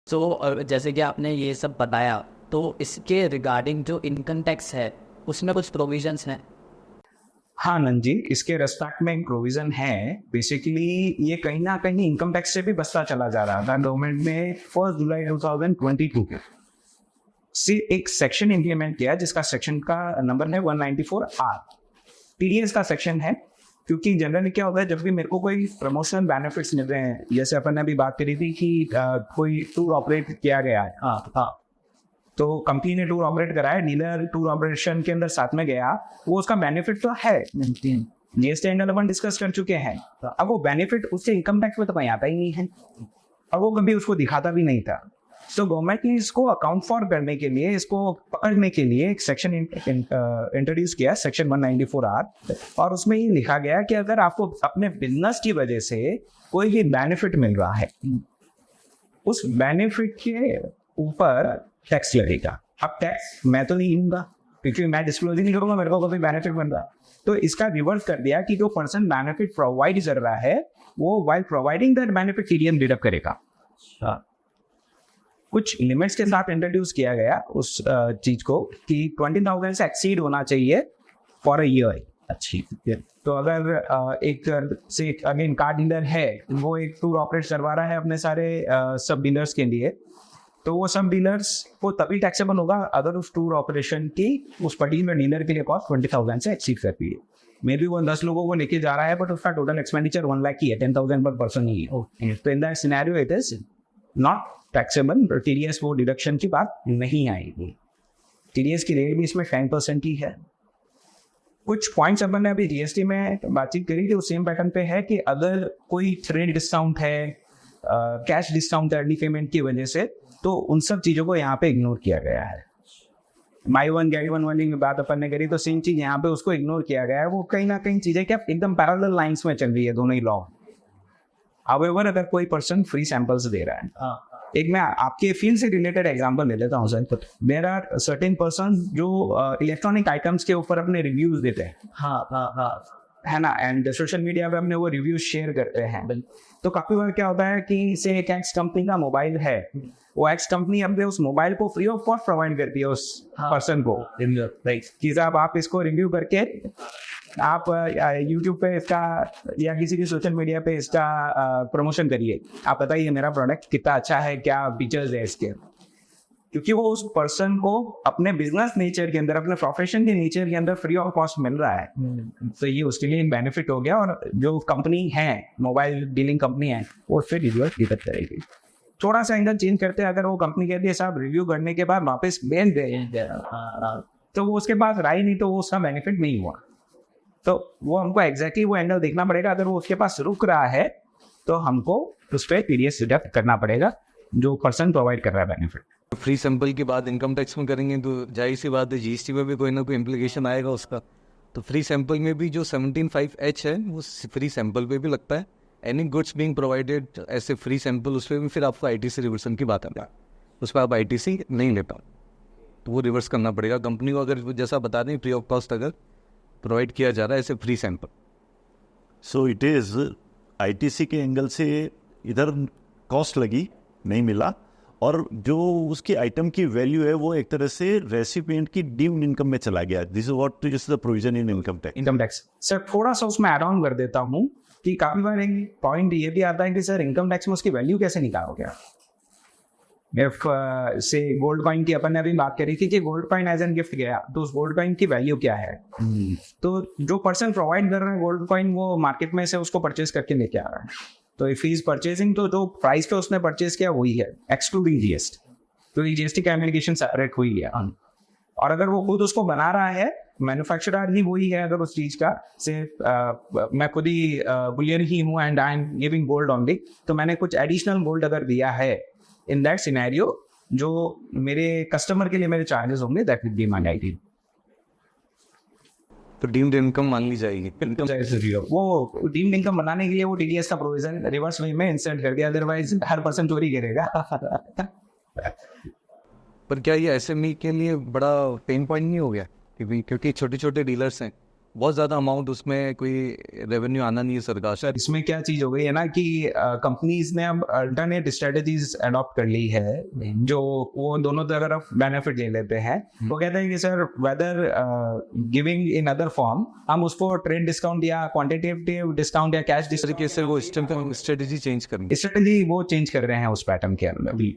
जैसे कि आपने ये सब बताया, तो इसके रिगार्डिंग जो इनकम टैक्स है उसमें कुछ प्रोविजंस हैं? हाँ नंद जी, इसके रेस्पेक्ट में एक प्रोविजन है। बेसिकली ये कहीं ना कहीं इनकम टैक्स से भी बचता चला जा रहा था। गवर्नमेंट ने 1 जुलाई 2022 के से एक सेक्शन इंप्लीमेंट किया जिसका सेक्शन का नंबर है 194R। टीडीएस का सेक्शन है, क्योंकि जनरली क्या होता है जब भी मेरे को कोई प्रमोशनल बेनिफिट्स मिल रहे हैं, जैसे अपन ने अभी बात करी थी कि कोई टूर ऑपरेट किया गया है, हाँ, तो कंपनी ने टूर ऑपरेट कराया, डीलर टूर ऑपरेशन के अंदर साथ में गया, वो उसका बेनिफिट तो है, जीएसटी एंगल अपन डिस्कस कर चुके हैं। अब वो बेनिफिट उसके इनकम टैक्स में तो कहीं आता ही नहीं है, और वो कभी उसको दिखाता भी नहीं था। तो गवर्नमेंट ने इसको अकाउंट फॉर करने के लिए, इसको पकड़ने के लिए एक सेक्शन इंट्रोड्यूस किया, सेक्शन 194R, और उसमें ये लिखा गया कि अगर आपको अपने बिजनेस की वजह से कोई भी बेनिफिट मिल रहा है, उस बेनिफिट के ऊपर टैक्स लगेगा। अब टैक्स मैं तो नहीं लूंगा, क्योंकि मैं डिस्क्लोज ही नहीं करूंगा मेरे को कोई बेनिफिट मिल रहा। तो इसका रिवर्स कर दिया कि जो पर्सन बेनिफिट प्रोवाइड कर रहा है, वो while providing that benefit TDS deduct करेगा। कुछ लिमिट्स के साथ इंट्रोड्यूस किया गया उस चीज को कि 20,000 से एक्सीड होना चाहिए फॉर अ ईयर। अच्छी, तो अगर एक से अगेन कार डीलर है, वो एक टूर ऑपरेट करवा रहा है अपने सारे सब डीलर्स के लिए, तो वो सब डीलर्स को तभी टैक्सेबल होगा अगर उस टूर ऑपरेशन की उस पर्टिकुलर डीलर के लिए कॉस्ट 20,000 से एक्सीड करती है। मे बी वो 10 लोगों को लेके जा रहा है, बट उसका टोटल एक्सपेंडिचर 1 लाख ही है, 10,000 पर पर्सन ही है। तो in that scenario it is not taxable. TDS वो डिडक्शन की बात नहीं आएगी। टीडीएस की रेट भी इसमें 10% ही है। कुछ पॉइंट्स अपन ने अभी जीएसटी में बातचीत करी थी, उस सेम पैटर्न पे है कि अगर कोई ट्रेड डिस्काउंट है, कैश डिस्काउंट है अर्ली पेमेंट की वजह से, तो उन सब चीज़ों को यहाँ पे इग्नोर किया गया है। बाई वन गेट वन वाली बात अपन ने करी, तो सेम चीज़ यहाँ पे उसको इग्नोर किया गया है। वो कहीं ना कहीं चीज़ें क्या एकदम पैरेलल लाइंस में चल रही है दोनों ही लॉ। हाउएवर अगर कोई पर्सन फ्री सैंपल्स दे रहा है, एक मैं आपके फील्ड से रिलेटेड एग्जांपल ले लेता हूँ sir. There are certain person जो इलेक्ट्रॉनिक आइटम्स के ऊपर अपने रिव्यूज देते हैं, है ना, एंड सोशल मीडिया पे अपने वो रिव्यूज शेयर करते हैं। तो काफी बार क्या होता है कि से एक एक्स कंपनी का मोबाइल है, वो एक्स कंपनी अपने उस मोबाइल को फ्री ऑफ कॉस्ट प्रोवाइड करती है उस पर्सन को, कि साहब आप इसको रिव्यू करके आप यूट्यूब पे इसका या किसी भी सोशल मीडिया पे इसका प्रमोशन करिए, आप बताइए मेरा प्रोडक्ट कितना अच्छा है, क्या फीचर्स है इसके। क्योंकि वो उस पर्सन को अपने बिजनेस नेचर के अंदर, अपने प्रोफेशन के नेचर के अंदर फ्री ऑफ कॉस्ट मिल रहा है, तो ये उसके लिए बेनिफिट हो गया। और जो कंपनी है, मोबाइल डीलिंग कंपनी है, वो फिर रिवर्स डिडक्ट करेगी। थोड़ा सा एंगल चेंज करते हैं, अगर वो कंपनी कहती है साहब रिव्यू करने के बाद वापस भेज दे, तो वो उसके पास रहा ही नहीं, तो वो उसका बेनिफिट नहीं हुआ। तो वो हमको एग्जैक्टली वो एंगल देखना पड़ेगा। अगर वो उसके पास रुक रहा है, तो हमको उस पर टीडीएस डिडक्ट करना पड़ेगा जो पर्सन प्रोवाइड कर रहा है बेनिफिट। फ्री सैंपल की बात इनकम टैक्स में करेंगे तो जाहिर सी बात है जीएसटी में भी कोई ना कोई इम्प्लीकेशन आएगा उसका। तो फ्री सैंपल में भी जो 17(5)(h है वो फ्री सैंपल पे भी लगता है। एनी गुड्स बीइंग प्रोवाइडेड ऐसे फ्री सैंपल, उस पर भी फिर आपको आईटीसी रिवर्सन की बात आता है, उस पर आप आईटीसी नहीं ले पाओ, तो वो रिवर्स करना पड़ेगा कंपनी को। अगर जैसा बता दें फ्री ऑफ कॉस्ट अगर प्रोवाइड किया जा रहा है ऐसे free sample. So it is ITC के एंगल से इधर कॉस्ट लगी, नहीं मिला, और जो उसकी आइटम की वैल्यू है वो एक तरह से रेसिपिएंट की डीम्ड इनकम में चला गया। This is what is the provision in income tax. Sir थोड़ा सा उसमें ऐड ऑन कर देता हूँ कि काफी बार एक पॉइंट ये भी आता है कि सर इनकम टैक्स में उसकी वैल्यू कैसे निकालोगे। से गोल्ड कॉइन की अपन ने अभी बात करी थी कि gold coin as an gift गया, तो उस गोल्ड कॉइन की वैल्यू क्या है। तो जो पर्सन प्रोवाइड कर रहा है गोल्ड कॉइन, वो मार्केट में से उसको परचेज करके लेके आ रहा है। तो इफ ही इज परचेजिंग, तो जो प्राइस पे उसने परचेज किया वही है, एक्सक्लूडिंग जीएसटी। तो ये जीएसटी का एप्लीकेशन सेपरेट हुई है। और अगर वो खुद उसको बना रहा है, मैन्युफैक्चरर ही वही है, अगर उस चीज का से मैं खुद ही बुलियन ही हूँ and I am giving gold only, तो मैंने कुछ एडिशनल गोल्ड अगर दिया है, इन दैट सिनेरियो जो मेरे कस्टमर के लिए मेरे चार्जेस होंगे, that will be my IT. तो डीम्ड इनकम मान ली जाएगी। वो डीम्ड इनकम बनाने के लिए वो टीडीएस का प्रोविजन रिवर्स वे में इंसर्ट कर दिया, अदरवाइज हर पर्सन चोरी करेगा। पर क्या ये एसएमई के लिए बड़ा पेन पॉइंट नहीं हो गया? क्योंकि छोटे छोटे डीलर्स हैं, बहुत ज़्यादा अमाउंट उसमें कोई रेवेन्यू आना नहीं है सरकार से। इसमें क्या चीज हो गई है ना कि कंपनीज ने अब अल्टरनेट स्ट्रेटजीज अडॉप्ट कर ली है, जो वो दोनों तरफ बेनिफिट ले लेते हैं। वो कहते हैं कि sir whether giving in other form, हम उसको ट्रेड डिस्काउंट या क्वांटिटेटिव डिस्काउंट या कैश इस तरीके से वो स्ट्रेटेजी चेंज करेंगे। स्ट्रेटजी वो चेंज कर रहे हैं उस पैटर्न के अंदर भी।